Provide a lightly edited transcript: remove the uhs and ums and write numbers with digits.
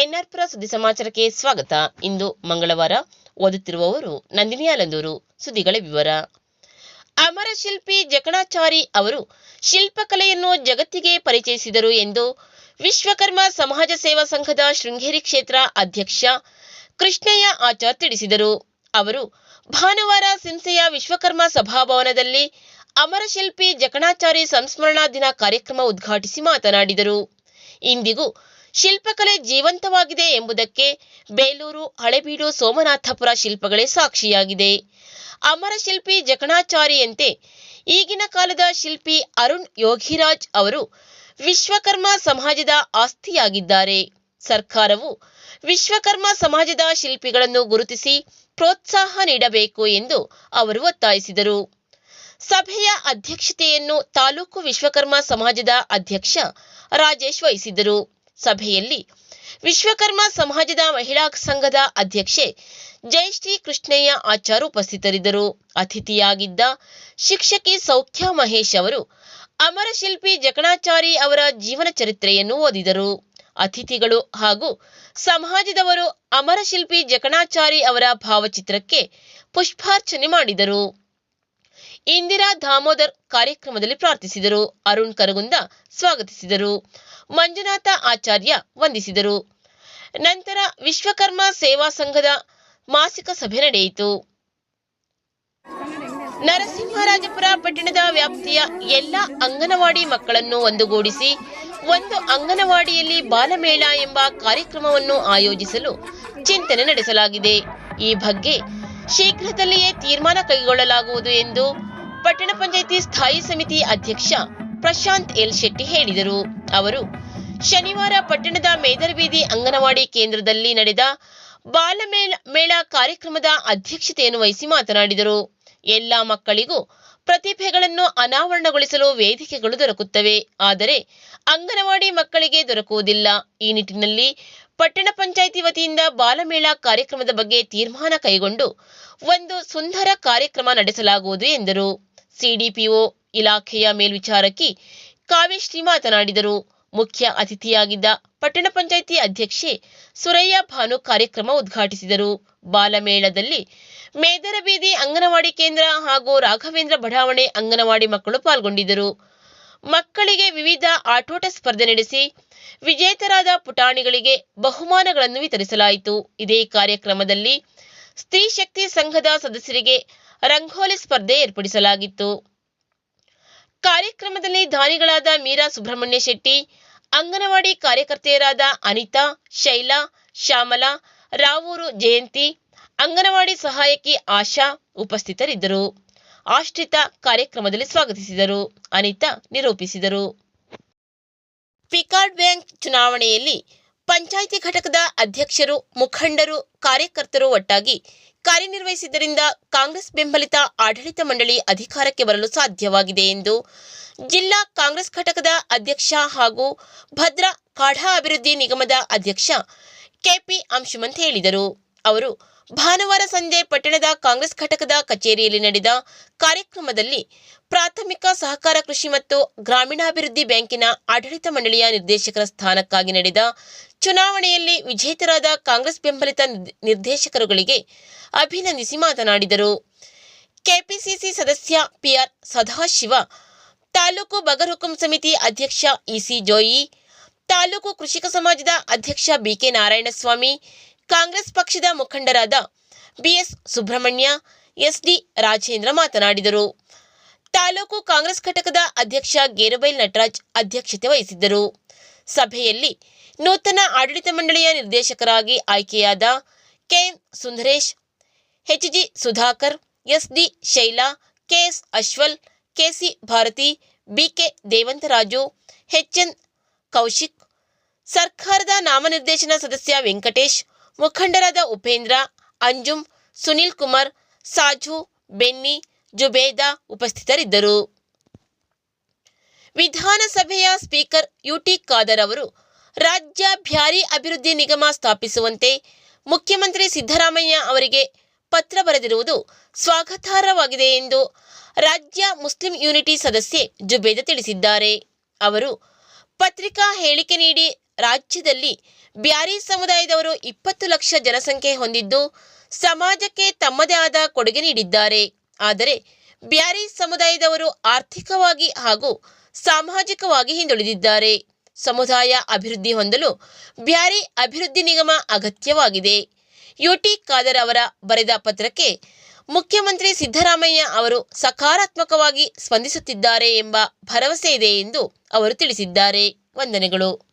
ಎನ್ಆರ್ಪುರ ಸುದ್ದಿ ಸಮಾಚಾರಕ್ಕೆ ಸ್ವಾಗತ. ಇಂದು ಮಂಗಳವಾರ. ಓದುತ್ತಿರುವವರು ನಂದಿನಿ ಆಲಂದೂರು. ಸುದ್ದಿಗಳ ವಿವರ. ಅಮರ ಶಿಲ್ಪಿ ಜಕಣಾಚಾರಿ ಅವರು ಶಿಲ್ಪಕಲೆಯನ್ನು ಜಗತ್ತಿಗೆ ಪರಿಚಯಿಸಿದರು ಎಂದು ವಿಶ್ವಕರ್ಮ ಸಮಾಜ ಸೇವಾ ಸಂಘದ ಶೃಂಗೇರಿ ಕ್ಷೇತ್ರ ಅಧ್ಯಕ್ಷ ಕೃಷ್ಣಯ್ಯ ಆಚಾರ್ ತಿಳಿಸಿದರು. ಅವರು ಭಾನುವಾರ ಸಿಂಸೆಯ ವಿಶ್ವಕರ್ಮ ಸಭಾಭವನದಲ್ಲಿ ಅಮರ ಶಿಲ್ಪಿ ಜಕಣಾಚಾರಿ ಸಂಸ್ಮರಣಾ ದಿನ ಕಾರ್ಯಕ್ರಮ ಉದ್ಘಾಟಿಸಿ ಮಾತನಾಡಿದರು. ಇಂದಿಗೂ ಶಿಲ್ಪಕಲೆ ಜೀವಂತವಾಗಿದೆ ಎಂಬುದಕ್ಕೆ ಬೇಲೂರು, ಹಳೆಬೀಡು, ಸೋಮನಾಥಪುರ ಶಿಲ್ಪಗಳೇ ಸಾಕ್ಷಿಯಾಗಿದೆ. ಅಮರ ಶಿಲ್ಪಿ ಜಕಣಾಚಾರಿಯಂತೆ ಈಗಿನ ಕಾಲದ ಶಿಲ್ಪಿ ಅರುಣ್ ಯೋಗಿರಾಜ್ ಅವರು ವಿಶ್ವಕರ್ಮ ಸಮಾಜದ ಆಸ್ತಿಯಾಗಿದ್ದಾರೆ. ಸರ್ಕಾರವು ವಿಶ್ವಕರ್ಮ ಸಮಾಜದ ಶಿಲ್ಪಿಗಳನ್ನು ಗುರುತಿಸಿ ಪ್ರೋತ್ಸಾಹ ನೀಡಬೇಕು ಎಂದು ಅವರು ಒತ್ತಾಯಿಸಿದರು. ಸಭೆಯ ಅಧ್ಯಕ್ಷತೆಯನ್ನು ತಾಲೂಕು ವಿಶ್ವಕರ್ಮ ಸಮಾಜದ ಅಧ್ಯಕ್ಷ ರಾಜೇಶ್ ವಹಿಸಿದ್ದರು. ಸಭೆಯಲ್ಲಿ ವಿಶ್ವಕರ್ಮ ಸಮಾಜದ ಮಹಿಳಾ ಸಂಘದ ಅಧ್ಯಕ್ಷೆ ಜಯಶ್ರೀ ಕೃಷ್ಣಯ್ಯ ಆಚಾರ್ ಉಪಸ್ಥಿತರಿದ್ದರು. ಅತಿಥಿಯಾಗಿದ್ದ ಶಿಕ್ಷಕಿ ಸೌಖ್ಯ ಮಹೇಶ್ ಅವರು ಅಮರ ಶಿಲ್ಪಿ ಜಕಣಾಚಾರಿ ಅವರ ಜೀವನ ಚರಿತ್ರೆಯನ್ನು ಓದಿದರು. ಅತಿಥಿಗಳು ಹಾಗೂ ಸಮಾಜದವರು ಅಮರ ಶಿಲ್ಪಿ ಜಕಣಾಚಾರಿ ಅವರ ಭಾವಚಿತ್ರಕ್ಕೆ ಪುಷ್ಪಾರ್ಚನೆ ಮಾಡಿದರು. ಇಂದಿರಾ ದಾಮೋದರ್ ಕಾರ್ಯಕ್ರಮದಲ್ಲಿ ಪ್ರಾರ್ಥಿಸಿದರು. ಅರುಣ್ ಕರಗುಂದ ಸ್ವಾಗತಿಸಿದರು. ಮಂಜುನಾಥ ಆಚಾರ್ಯ ವಂದಿಸಿದರು. ನಂತರ ವಿಶ್ವಕರ್ಮ ಸೇವಾ ಸಂಘದ ಮಾಸಿಕ ಸಭೆ ನಡೆಯಿತು. ನರಸಿಂಹರಾಜಪುರ ಪಟ್ಟಣದ ವ್ಯಾಪ್ತಿಯ ಎಲ್ಲ ಅಂಗನವಾಡಿ ಮಕ್ಕಳನ್ನು ಒಂದುಗೂಡಿಸಿ ಒಂದು ಅಂಗನವಾಡಿಯಲ್ಲಿ ಬಾಲಮೇಳ ಎಂಬ ಕಾರ್ಯಕ್ರಮವನ್ನು ಆಯೋಜಿಸಲು ಚಿಂತನೆ ನಡೆಸಲಾಗಿದೆ. ಈ ಬಗ್ಗೆ ಶೀಘ್ರದಲ್ಲಿಯೇ ತೀರ್ಮಾನ ಕೈಗೊಳ್ಳಲಾಗುವುದು ಎಂದು ಪಟ್ಟಣ ಪಂಚಾಯಿತಿ ಸ್ಥಾಯಿ ಸಮಿತಿ ಅಧ್ಯಕ್ಷ ಪ್ರಶಾಂತ್ ಎಲ್ ಶೆಟ್ಟಿ ಹೇಳಿದರು. ಅವರು ಶನಿವಾರ ಪಟ್ಟಣದ ಮೇದರಬೀದಿ ಅಂಗನವಾಡಿ ಕೇಂದ್ರದಲ್ಲಿ ನಡೆದ ಬಾಲಮೇಳ ಕಾರ್ಯಕ್ರಮದ ಅಧ್ಯಕ್ಷತೆಯನ್ನು ವಹಿಸಿ ಮಾತನಾಡಿದರು. ಎಲ್ಲ ಮಕ್ಕಳಿಗೂ ಪ್ರತಿಭೆಗಳನ್ನು ಅನಾವರಣಗೊಳಿಸಲು ವೇದಿಕೆಗಳು ದೊರಕುತ್ತವೆ, ಆದರೆ ಅಂಗನವಾಡಿ ಮಕ್ಕಳಿಗೆ ದೊರಕುವುದಿಲ್ಲ. ಈ ನಿಟ್ಟಿನಲ್ಲಿ ಪಟ್ಟಣ ಪಂಚಾಯಿತಿ ವತಿಯಿಂದ ಬಾಲಮೇಳ ಕಾರ್ಯಕ್ರಮದ ಬಗ್ಗೆ ತೀರ್ಮಾನ ಕೈಗೊಂಡು ಒಂದು ಸುಂದರ ಕಾರ್ಯಕ್ರಮ ನಡೆಸಲಾಗುವುದು ಎಂದರು. ಸಿಡಿಪಿಒ ಇಲಾಖೆಯ ಮೇಲ್ವಿಚಾರಕಿ ಕಾವ್ಯಶ್ರೀ ಮಾತನಾಡಿದರು. ಮುಖ್ಯ ಅತಿಥಿಯಾಗಿದ್ದ ಪಟ್ಟಣ ಪಂಚಾಯಿತಿ ಅಧ್ಯಕ್ಷೆ ಸುರಯ್ಯ ಭಾನು ಕಾರ್ಯಕ್ರಮ ಉದ್ಘಾಟಿಸಿದರು. ಬಾಲಮೇಳದಲ್ಲಿ ಮೇದರಬೀದಿ ಅಂಗನವಾಡಿ ಕೇಂದ್ರ ಹಾಗೂ ರಾಘವೇಂದ್ರ ಬಡಾವಣೆ ಅಂಗನವಾಡಿ ಮಕ್ಕಳು ಪಾಲ್ಗೊಂಡಿದ್ದರು. ಮಕ್ಕಳಿಗೆ ವಿವಿಧ ಆಟೋಟ ಸ್ಪರ್ಧೆ ನಡೆಸಿ ವಿಜೇತರಾದ ಪುಟಾಣಿಗಳಿಗೆ ಬಹುಮಾನಗಳನ್ನು ವಿತರಿಸಲಾಯಿತು. ಇದೇ ಕಾರ್ಯಕ್ರಮದಲ್ಲಿ ಸ್ತ್ರೀ ಶಕ್ತಿ ಸಂಘದ ಸದಸ್ಯರಿಗೆ ರಂಗೋಲಿ ಸ್ಪರ್ಧೆ ಏರ್ಪಡಿಸಲಾಗಿತ್ತು. ಕಾರ್ಯಕ್ರಮದಲ್ಲಿ ದಾನಿಗಳಾದ ಮೀರಾ ಸುಬ್ರಹ್ಮಣ್ಯ ಶೆಟ್ಟಿ, ಅಂಗನವಾಡಿ ಕಾರ್ಯಕರ್ತೆಯರಾದ ಅನಿತಾ, ಶೈಲಾ, ಶ್ಯಾಮಲಾ, ರಾವೂರು ಜಯಂತಿ, ಅಂಗನವಾಡಿ ಸಹಾಯಕಿ ಆಶಾ ಉಪಸ್ಥಿತರಿದ್ದರು. ಆಶ್ರಿತಾ ಕಾರ್ಯಕ್ರಮದಲ್ಲಿ ಸ್ವಾಗತಿಸಿದರು. ಅನಿತಾ ನಿರೂಪಿಸಿದರು. ಪಿಕಾರ್ಡ್ ಬ್ಯಾಂಕ್ ಚುನಾವಣೆಯಲ್ಲಿ ಪಂಚಾಯಿತಿ ಘಟಕದ ಅಧ್ಯಕ್ಷರು, ಮುಖಂಡರು, ಕಾರ್ಯಕರ್ತರು ಒಟ್ಟಾಗಿ ಕಾರ್ಯನಿರ್ವಹಿಸಿದ್ದರಿಂದ ಕಾಂಗ್ರೆಸ್ ಬೆಂಬಲಿತ ಆಡಳಿತ ಮಂಡಳಿ ಅಧಿಕಾರಕ್ಕೆ ಬರಲು ಸಾಧ್ಯವಾಗಿದೆ ಎಂದು ಜಿಲ್ಲಾ ಕಾಂಗ್ರೆಸ್ ಘಟಕದ ಅಧ್ಯಕ್ಷ ಹಾಗೂ ಭದ್ರಾ ಕಾಢಾ ಅಭಿವೃದ್ಧಿ ನಿಗಮದ ಅಧ್ಯಕ್ಷ ಕೆಪಿ ಅಂಶುಮಂತ್ ಹೇಳಿದರು. ಅವರು ಭಾನುವಾರ ಸಂಜೆ ಪಟ್ಟಣದ ಕಾಂಗ್ರೆಸ್ ಘಟಕದ ಕಚೇರಿಯಲ್ಲಿ ನಡೆದ ಕಾರ್ಯಕ್ರಮದಲ್ಲಿ ಪ್ರಾಥಮಿಕ ಸಹಕಾರ ಕೃಷಿ ಮತ್ತು ಗ್ರಾಮೀಣಾಭಿವೃದ್ಧಿ ಬ್ಯಾಂಕಿನ ಆಡಳಿತ ಮಂಡಳಿಯ ನಿರ್ದೇಶಕರ ಸ್ಥಾನಕ್ಕಾಗಿ ನಡೆದ ಚುನಾವಣೆಯಲ್ಲಿ ವಿಜೇತರಾದ ಕಾಂಗ್ರೆಸ್ ಬೆಂಬಲಿತ ನಿರ್ದೇಶಕರುಗಳಿಗೆ ಅಭಿನಂದಿಸಿ ಮಾತನಾಡಿದರು. ಕೆಪಿಸಿಸಿ ಸದಸ್ಯ ಪಿಆರ್ ಸದಾಶಿವ, ತಾಲೂಕು ಬಗರ್ಹುಕುಂ ಸಮಿತಿ ಅಧ್ಯಕ್ಷ ಇಸಿ ಜೋಯಿ, ತಾಲೂಕು ಕೃಷಿಕ ಸಮಾಜದ ಅಧ್ಯಕ್ಷ ಬಿಕೆ ನಾರಾಯಣಸ್ವಾಮಿ, ಕಾಂಗ್ರೆಸ್ ಪಕ್ಷದ ಮುಖಂಡರಾದ ಬಿಎಸ್ ಸುಬ್ರಹ್ಮಣ್ಯ, ಎಸ್ಡಿ ರಾಜೇಂದ್ರ ಮಾತನಾಡಿದರು. ತಾಲೂಕು ಕಾಂಗ್ರೆಸ್ ಘಟಕದ ಅಧ್ಯಕ್ಷ ಗೇರುಬೈಲ್ ನಟರಾಜ್ ಅಧ್ಯಕ್ಷತೆ ವಹಿಸಿದ್ದರು. ಸಭೆಯಲ್ಲಿ ನೂತನ ಆಡಳಿತ ಮಂಡಳಿಯ ನಿರ್ದೇಶಕರಾಗಿ ಆಯ್ಕೆಯಾದ K M Sundaresh, H G Sudhakar, S D Shaila, K S Ashwal, K C Bharathi, B K Devantharaju, H N Kaushik, ಸರ್ಕಾರದ ನಾಮನಿರ್ದೇಶನ ಸದಸ್ಯ ವೆಂಕಟೇಶ್, ಮುಖಂಡರಾದ ಉಪೇಂದ್ರ, ಅಂಜುಂ, ಸುನಿಲ್ ಕುಮಾರ್, ಸಾಜು, ಬೆನ್ನಿ, ಜುಬೇದಾ ಉಪಸ್ಥಿತರಿದ್ದರು. ವಿಧಾನಸಭೆಯ ಸ್ಪೀಕರ್ ಯುಟಿ ಖಾದರ್ ಅವರು ರಾಜ್ಯ ಬ್ಯಾರಿ ಅಭಿವೃದ್ಧಿ ನಿಗಮ ಸ್ಥಾಪಿಸುವಂತೆ ಮುಖ್ಯಮಂತ್ರಿ ಸಿದ್ದರಾಮಯ್ಯ ಅವರಿಗೆ ಪತ್ರ ಬರೆದಿರುವುದು ಸ್ವಾಗತಾರ್ಹವಾಗಿದೆ ಎಂದು ರಾಜ್ಯ ಮುಸ್ಲಿಂ ಯೂನಿಟಿ ಸದಸ್ಯೆ ಜುಬೇದಾ ತಿಳಿಸಿದ್ದಾರೆ. ಅವರು ಪತ್ರಿಕಾ ಹೇಳಿಕೆ ನೀಡಿ ರಾಜ್ಯದಲ್ಲಿ ಬ್ಯಾರಿ ಸಮುದಾಯದವರು 20 ಲಕ್ಷ ಜನಸಂಖ್ಯೆ ಹೊಂದಿದ್ದು ಸಮಾಜಕ್ಕೆ ತಮ್ಮದೇ ಆದ ಕೊಡುಗೆ ನೀಡಿದ್ದಾರೆ. ಆದರೆ ಬ್ಯಾರಿ ಸಮುದಾಯದವರು ಆರ್ಥಿಕವಾಗಿ ಹಾಗೂ ಸಾಮಾಜಿಕವಾಗಿ ಹಿಂದುಳಿದಿದ್ದಾರೆ. ಸಮುದಾಯ ಅಭಿವೃದ್ಧಿ ಹೊಂದಲು ಬ್ಯಾರಿ ಅಭಿವೃದ್ಧಿ ನಿಗಮ ಅಗತ್ಯವಾಗಿದೆ. ಯುಟಿ ಖಾದರ್ ಅವರ ಬರೆದ ಪತ್ರಕ್ಕೆ ಮುಖ್ಯಮಂತ್ರಿ ಸಿದ್ದರಾಮಯ್ಯ ಅವರು ಸಕಾರಾತ್ಮಕವಾಗಿ ಸ್ಪಂದಿಸುತ್ತಿದ್ದಾರೆ ಎಂಬ ಭರವಸೆ ಇದೆ ಎಂದು ಅವರು ತಿಳಿಸಿದ್ದಾರೆ. ವಂದನೆಗಳು.